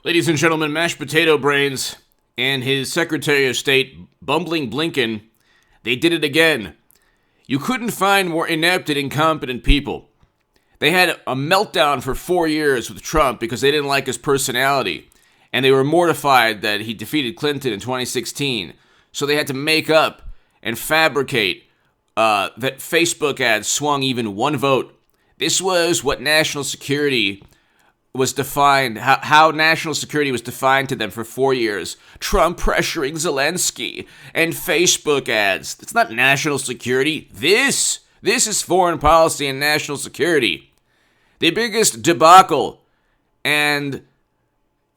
Ladies and gentlemen, Mashed Potato Brains and his Secretary of State, Bumbling Blinken, they did it again. You couldn't find more inept and incompetent people. They had a meltdown for 4 years with Trump because they didn't like his personality, and they were mortified that he defeated Clinton in 2016. So they had to make up and fabricate that Facebook ads swung even one vote. This was what national security was defined, how national security was defined to them for 4 years. Trump pressuring Zelensky and Facebook ads. It's not national security. This is foreign policy and national security. The biggest debacle and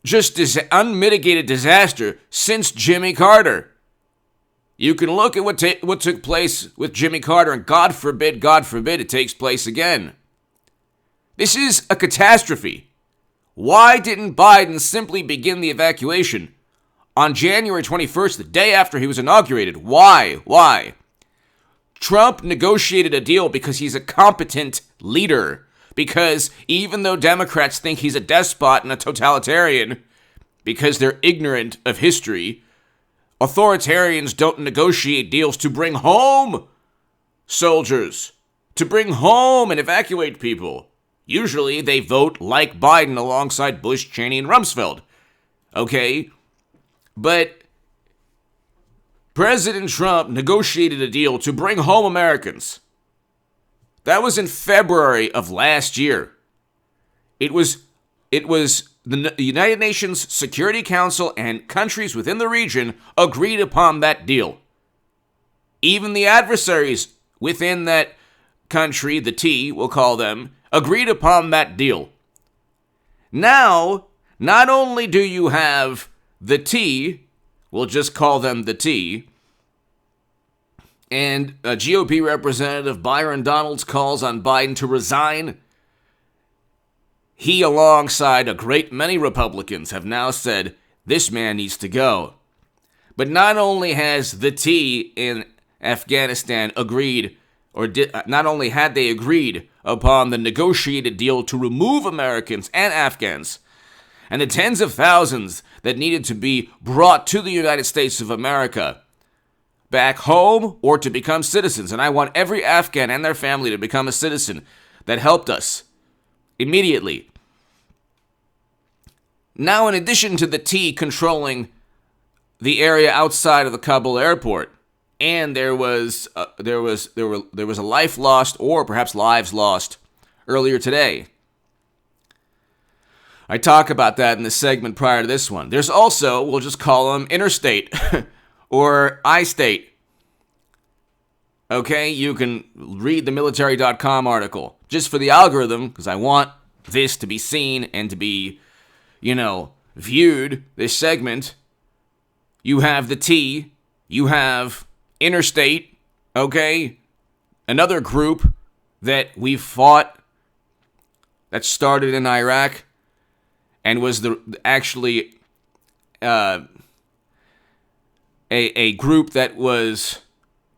just unmitigated disaster since Jimmy Carter. You can look at what took place with Jimmy Carter, and God forbid it takes place again. This is a catastrophe. Why didn't Biden simply begin the evacuation on January 21st, the day after he was inaugurated? Why? Trump negotiated a deal because he's a competent leader. Because even though Democrats think he's a despot and a totalitarian, because they're ignorant of history, authoritarians don't negotiate deals to bring home soldiers, to bring home and evacuate people. Usually they vote like Biden alongside Bush, Cheney, and Rumsfeld. Okay? But President Trump negotiated a deal to bring home Americans. That was in February of last year. It was the United Nations Security Council and countries within the region agreed upon that deal. Even the adversaries within that country, the T, we'll call them, agreed upon that deal. Now, not only do you have the T, we'll just call them the T, and GOP Representative Byron Donalds calls on Biden to resign. He, alongside a great many Republicans, have now said this man needs to go. But not only has the T in Afghanistan agreed, not only had they agreed upon the negotiated deal to remove Americans and Afghans, and the tens of thousands that needed to be brought to the United States of America, back home or to become citizens. And I want every Afghan and their family to become a citizen that helped us immediately. Now, in addition to the T controlling the area outside of the Kabul airport, and there was a life lost, or perhaps lives lost, earlier today. I talk about that in the segment prior to this one. There's also, we'll just call them interstate or I-state. Okay, you can read the military.com article just for the algorithm, because I want this to be seen and to be, viewed, this segment. You have the T, you have interstate, okay? Another group that we fought that started in Iraq and was actually a group that was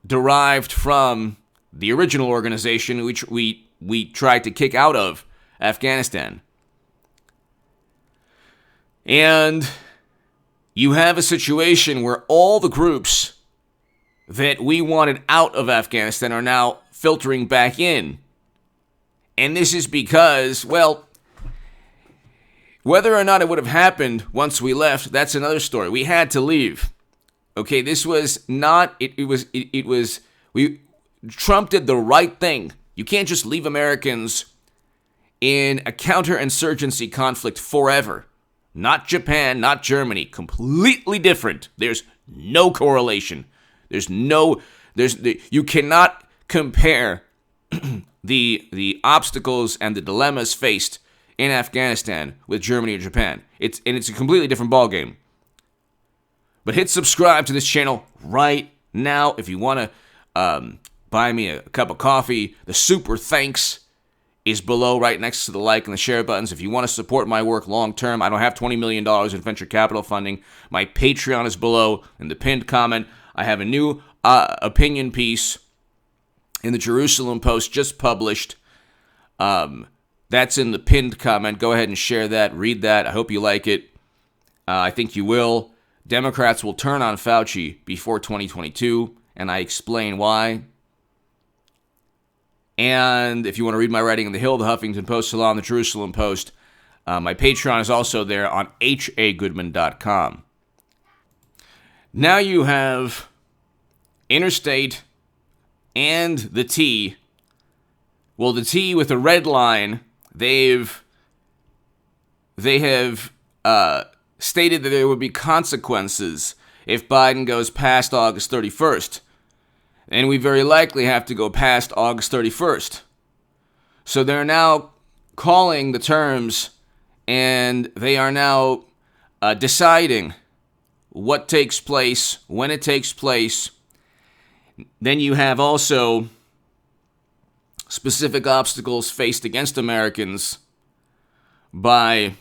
derived from the original organization which we tried to kick out of Afghanistan. And you have a situation where all the groups that we wanted out of Afghanistan are now filtering back in. And this is because, well, whether or not it would have happened once we left, that's another story. We had to leave. Okay, this was not, Trump did the right thing. You can't just leave Americans in a counterinsurgency conflict forever. Not Japan, not Germany. Completely different. There's no correlation. You cannot compare the obstacles and the dilemmas faced in Afghanistan with Germany or Japan. It's a completely different ballgame. But hit subscribe to this channel right now if you want to buy me a cup of coffee. The super thanks is below, right next to the like and the share buttons. If you want to support my work long term, I don't have $20 million in venture capital funding. My Patreon is below in the pinned comment. I have a new opinion piece in the Jerusalem Post just published. That's in the pinned comment. Go ahead and share that. Read that. I hope you like it. I think you will. Democrats will turn on Fauci before 2022, and I explain why. And if you want to read my writing in The Hill, The Huffington Post, Salon, The Jerusalem Post, my Patreon is also there on hagoodman.com. Now you have Interstate and the T. Well, the T with a red line, they have stated that there would be consequences if Biden goes past August 31st. And we very likely have to go past August 31st. So they're now calling the terms, and they are now deciding what takes place, when it takes place. Then you have also specific obstacles faced against Americans by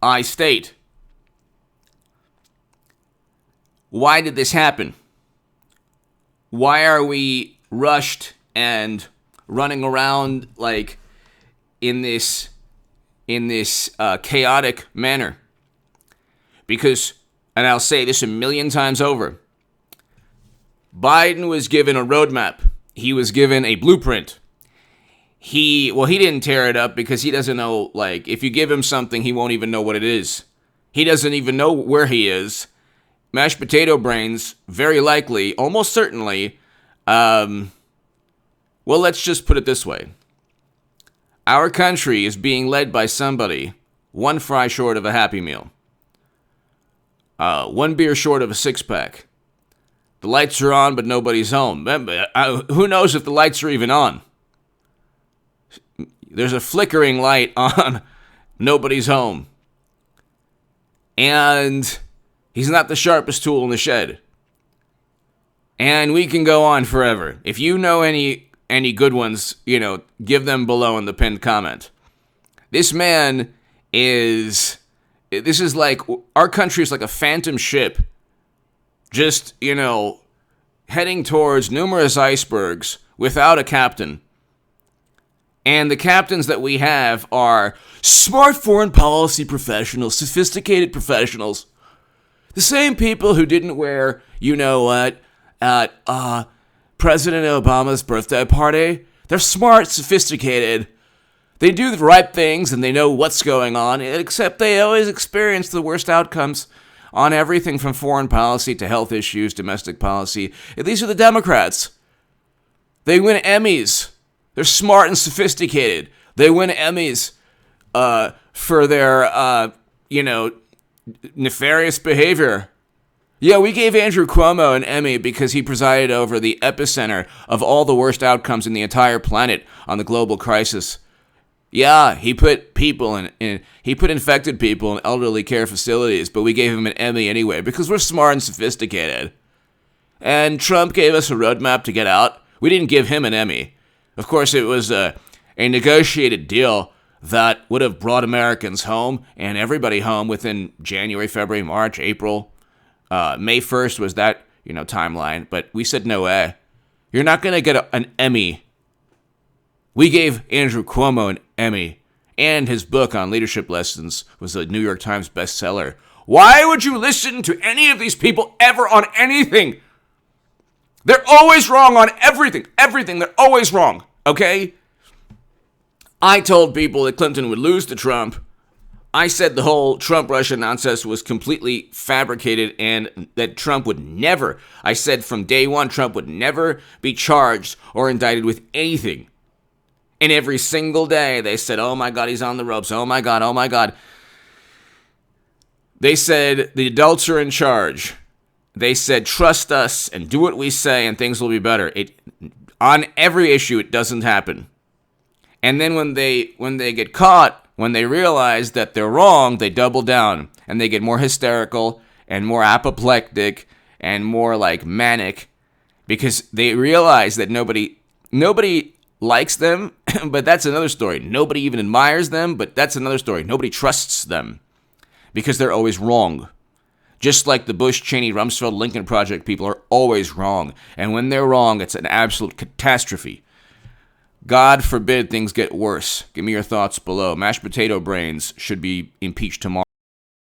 I-State. Why did this happen? Why are we rushed and running around like in this chaotic manner? Because, and I'll say this a million times over, Biden was given a roadmap. He was given a blueprint. He didn't tear it up because he doesn't know, like, if you give him something, he won't even know what it is. He doesn't even know where he is. Mashed potato brains, very likely, almost certainly, well, let's just put it this way. Our country is being led by somebody one fry short of a Happy Meal. One beer short of a six-pack. The lights are on, but nobody's home. Who knows if the lights are even on? There's a flickering light on. Nobody's home. And he's not the sharpest tool in the shed. And we can go on forever. If you know any good ones, give them below in the pinned comment. This man is... This is like... Our country is like a phantom ship. Just, heading towards numerous icebergs without a captain. And the captains that we have are smart foreign policy professionals, sophisticated professionals. The same people who didn't wear, at President Obama's birthday party. They're smart, sophisticated. They do the right things and they know what's going on, except they always experience the worst outcomes on everything from foreign policy to health issues, domestic policy. And these are the Democrats. They win Emmys. They're smart and sophisticated. They win Emmys for their, nefarious behavior. Yeah, we gave Andrew Cuomo an Emmy because he presided over the epicenter of all the worst outcomes in the entire planet on the global crisis. Yeah, he put people he put infected people in elderly care facilities, but we gave him an Emmy anyway because we're smart and sophisticated. And Trump gave us a roadmap to get out. We didn't give him an Emmy. Of course, it was a negotiated deal that would have brought Americans home and everybody home within January, February, March, April. May 1st was that, timeline. But we said, no way. You're not going to get an Emmy. We gave Andrew Cuomo an Emmy. And his book on leadership lessons was a New York Times bestseller. Why would you listen to any of these people ever on anything? They're always wrong on everything. Everything. They're always wrong. Okay? I told people that Clinton would lose to Trump. I said the whole Trump-Russia nonsense was completely fabricated and that Trump would never, I said from day one, Trump would never be charged or indicted with anything. And every single day they said, oh my God, he's on the ropes. Oh my God, oh my God. They said the adults are in charge. They said, trust us and do what we say and things will be better. On every issue, it doesn't happen. And then when they get caught, when they realize that they're wrong, they double down. And they get more hysterical and more apoplectic and more like manic. Because they realize that nobody likes them, but that's another story. Nobody even admires them, but that's another story. Nobody trusts them. Because they're always wrong. Just like the Bush, Cheney, Rumsfeld, Lincoln Project people are always wrong. And when they're wrong, it's an absolute catastrophe. God forbid things get worse. Give me your thoughts below. Mashed potato brains should be impeached tomorrow.